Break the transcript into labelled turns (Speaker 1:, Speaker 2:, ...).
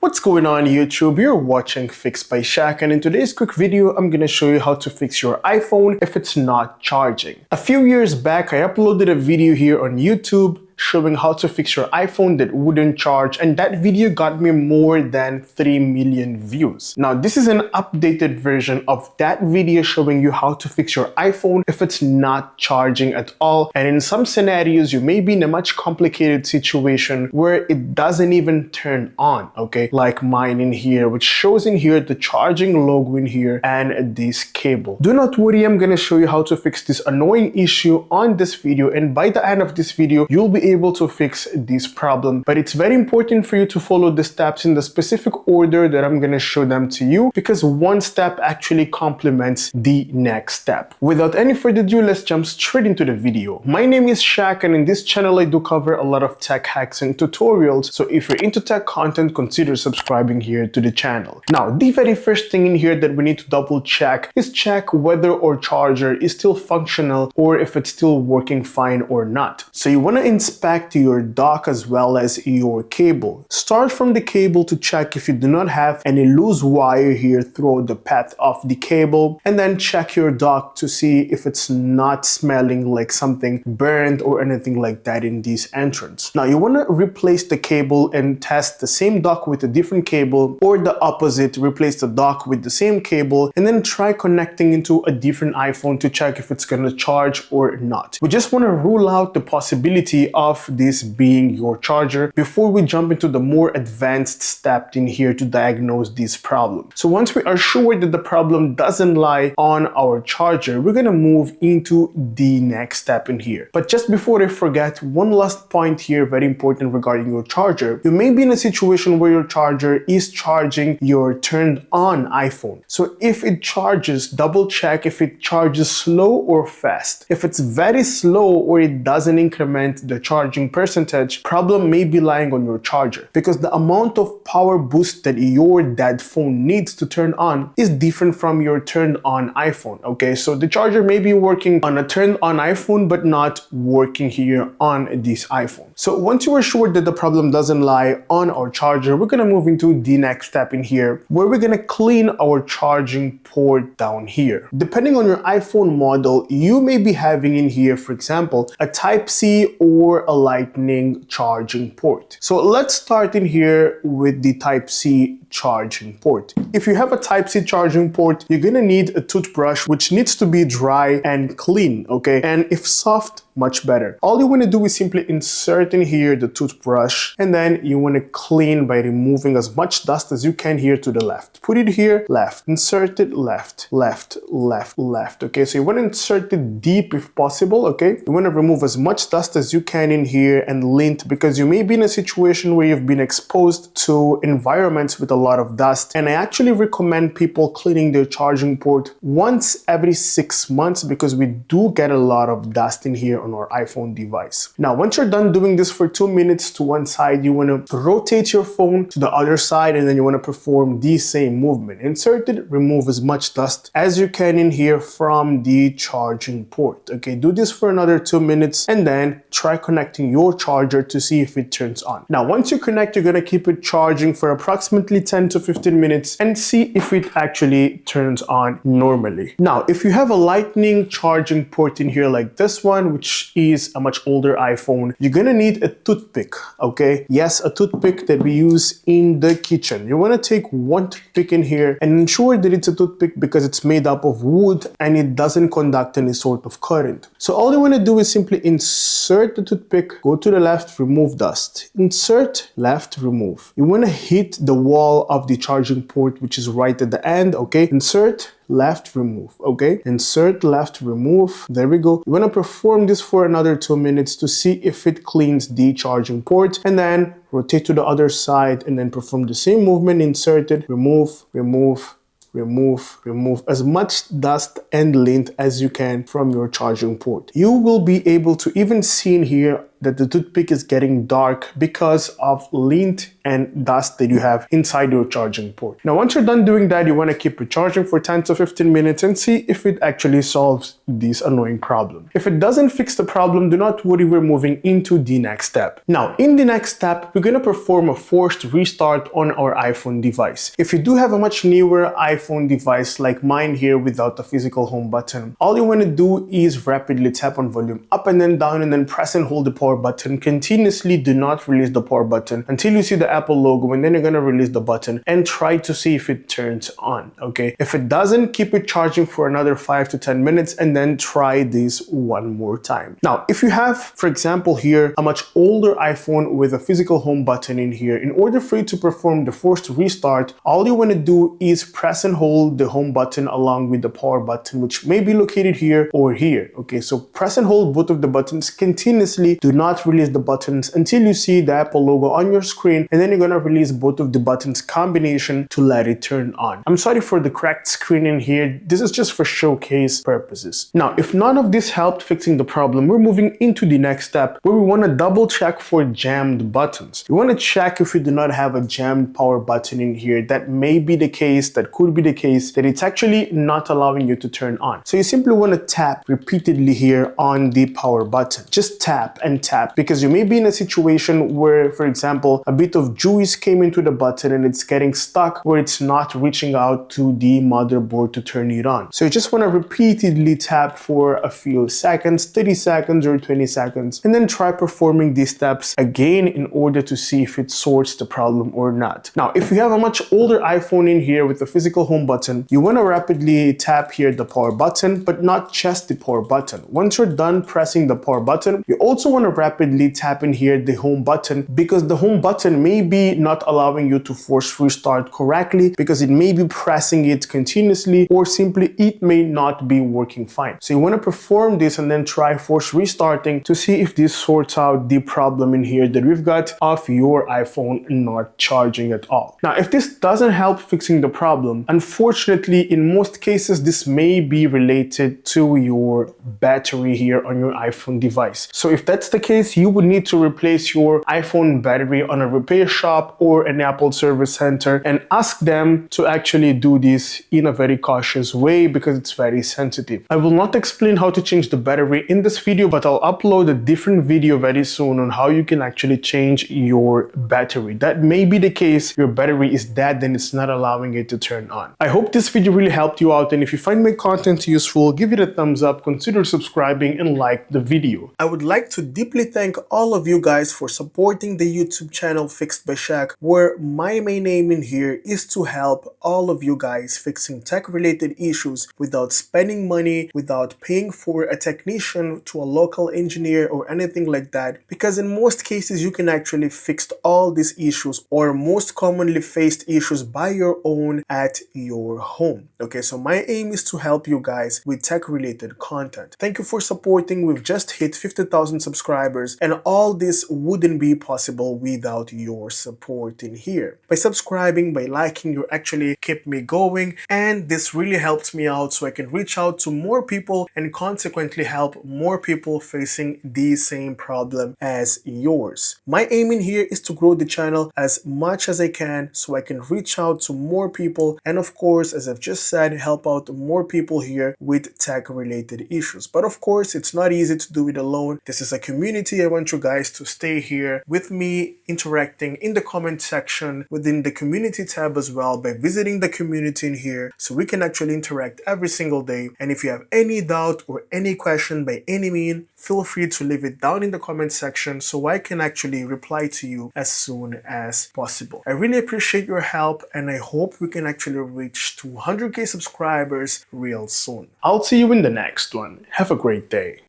Speaker 1: What's going on YouTube? You're watching Fixed by Shaq, and in today's quick video I'm gonna show you how to fix your iPhone if it's not charging. A few years back I uploaded a video here on YouTube showing how to fix your iPhone that wouldn't charge, and that video got me more than 3 million views. Now this is an updated version of that video showing you how to fix your iPhone if it's not charging at all, and in some scenarios you may be in a much complicated situation where it doesn't even turn on, okay? Like mine in here, which shows in here the charging logo in here and this cable. Do not worry, I'm gonna show you how to fix this annoying issue on this video, and by the end of this video you'll be able to fix this problem. But it's very important for you to follow the steps in the specific order that I'm gonna show them to you, because one step actually complements the next step. Without any further ado, let's jump straight into the video. My name is Shaq, and in this channel I do cover a lot of tech hacks and tutorials, so if you're into tech content, consider subscribing here to the channel. Now the very first thing in here that we need to double check is check whether our charger is still functional or if it's still working fine or not. So you want to inspect your dock as well as your cable. Start from the cable to check if you do not have any loose wire here throughout the path of the cable, and then check your dock to see if it's not smelling like something burned or anything like that in this entrance. Now you want to replace the cable and test the same dock with a different cable, or the opposite, replace the dock with the same cable and then try connecting into a different iPhone to check if it's gonna charge or not. We just want to rule out the possibility of this being your charger before we jump into the more advanced step in here to diagnose this problem. So once we are sure that the problem doesn't lie on our charger, we're gonna move into the next step in here. But just before I forget, one last point here, very important regarding your charger. You may be in a situation where your charger is charging your turned on iPhone. So if it charges, double check if it charges slow or fast. If it's very slow or it doesn't increment the charging percentage, problem may be lying on your charger, because the amount of power boost that your dead phone needs to turn on is different from your turned on iPhone, okay? So the charger may be working on a turned on iPhone but not working here on this iPhone. So once you are sure that the problem doesn't lie on our charger, we're gonna move into the next step in here, where we're gonna clean our charging port down here. Depending on your iPhone model, you may be having in here, for example, a Type-C or a Lightning charging port. So let's start in here with the Type-C charging port. If you have a Type-C charging port, you're gonna need a toothbrush which needs to be dry and clean, okay? And if soft, much better. All you want to do is simply insert in here the toothbrush, and then you want to clean by removing as much dust as you can here to the left. Put it here, left, insert it, left, left, left, left, okay? So you want to insert it deep if possible, okay? You want to remove as much dust as you can in here and lint, because you may be in a situation where you've been exposed to environments with a lot of dust, and I actually recommend people cleaning their charging port once every 6 months, because we do get a lot of dust in here on our iPhone device. Now once you're done doing this for 2 minutes to one side, you want to rotate your phone to the other side, and then you want to perform the same movement. Insert it, remove as much dust as you can in here from the charging port, okay? Do this for another 2 minutes and then try connecting your charger to see if it turns on. Now once you connect, you're gonna keep it charging for approximately 10 to 15 minutes and see if it actually turns on normally. Now if you have a Lightning charging port in here like this one, which is a much older iPhone, you're gonna need a toothpick, okay? Yes, a toothpick that we use in the kitchen. You wanna take one toothpick in here and ensure that it's a toothpick because it's made up of wood and it doesn't conduct any sort of current. So all you wanna do is simply insert the toothpick, go to the left, remove dust. Insert, left, remove. You wanna hit the wall of the charging port, which is right at the end, okay? Insert, left, remove, okay? Insert, left, remove. There we go. You want to perform this for another 2 minutes to see if it cleans the charging port, and then rotate to the other side and then perform the same movement. Insert it, remove, remove, remove as much dust and lint as you can from your charging port. You will be able to even see in here that the toothpick is getting dark because of lint and dust that you have inside your charging port. Now, once you're done doing that, you want to keep it charging for 10 to 15 minutes and see if it actually solves this annoying problem. If it doesn't fix the problem, do not worry, we're moving into the next step. Now, in the next step, we're going to perform a forced restart on our iPhone device. If you do have a much newer iPhone device like mine here without the physical home button, all you want to do is rapidly tap on volume up and then down and then press and hold the power button. Continuously do not release the power button until you see the Apple logo, and then you're going to release the button and try to see if it turns on. Okay, if it doesn't, keep it charging for another 5 to 10 minutes and then try this one more time. Now, if you have, for example, here a much older iPhone with a physical home button in here, in order for you to perform the forced restart, all you want to do is press and hold the home button along with the power button, which may be located here or here. Okay, so press and hold both of the buttons continuously. Do not release the buttons until you see the Apple logo on your screen, and then you're gonna release both of the buttons combination to let it turn on. I'm sorry for the cracked screen in here. This is just for showcase purposes. Now, if none of this helped fixing the problem, we're moving into the next step where we want to double check for jammed buttons. You want to check if you do not have a jammed power button in here. That may be the case, that could be the case, that it's actually not allowing you to turn on. So you simply want to tap repeatedly here on the power button. Just tap and tap, because you may be in a situation where, for example, a bit of juice came into the button and it's getting stuck where it's not reaching out to the motherboard to turn it on. So you just want to repeatedly tap for a few seconds, 30 seconds or 20 seconds, and then try performing these steps again in order to see if it sorts the problem or not. Now, if you have a much older iPhone in here with the physical home button, you want to rapidly tap here the power button, but not just the power button. Once you're done pressing the power button, you also want to rapidly tap in here the home button, because the home button may be not allowing you to force restart correctly because it may be pressing it continuously, or simply it may not be working fine. So you want to perform this and then try force restarting to see if this sorts out the problem in here that we've got of your iPhone not charging at all. Now, if this doesn't help fixing the problem, unfortunately, in most cases, this may be related to your battery here on your iPhone device. So if that's the case, you would need to replace your iPhone battery on a repair shop or an Apple service center and ask them to actually do this in a very cautious way because it's very sensitive. I will not explain how to change the battery in this video, but I'll upload a different video very soon on how you can actually change your battery. That may be the case, your battery is dead and it's not allowing it to turn on. I hope this video really helped you out, and if you find my content useful, give it a thumbs up, consider subscribing and like the video. I would like to deeply thank all of you guys for supporting the YouTube channel Fixed by Shaq, where my main aim in here is to help all of you guys fixing tech related issues without spending money, without paying for a technician to a local engineer or anything like that, because in most cases you can actually fix all these issues or most commonly faced issues by your own at your home. Okay, so my aim is to help you guys with tech related content. Thank you for supporting. We've just hit 50,000 subscribers, and all this wouldn't be possible without your support in here. By subscribing, by liking, you actually keep me going, and this really helps me out so I can reach out to more people and consequently help more people facing the same problem as yours. My aim in here is to grow the channel as much as I can so I can reach out to more people, and of course, as I've just said, help out more people here with tech related issues. But of course, it's not easy to do it alone. This is a community. I want you guys to stay here with me, interacting in the comment section within the community tab as well, by visiting the community in here so we can actually interact every single day. And if you have any doubt or any question by any means, feel free to leave it down in the comment section so I can actually reply to you as soon as possible. I really appreciate your help, and I hope we can actually reach 200k subscribers real soon. I'll see you in the next one. Have a great day.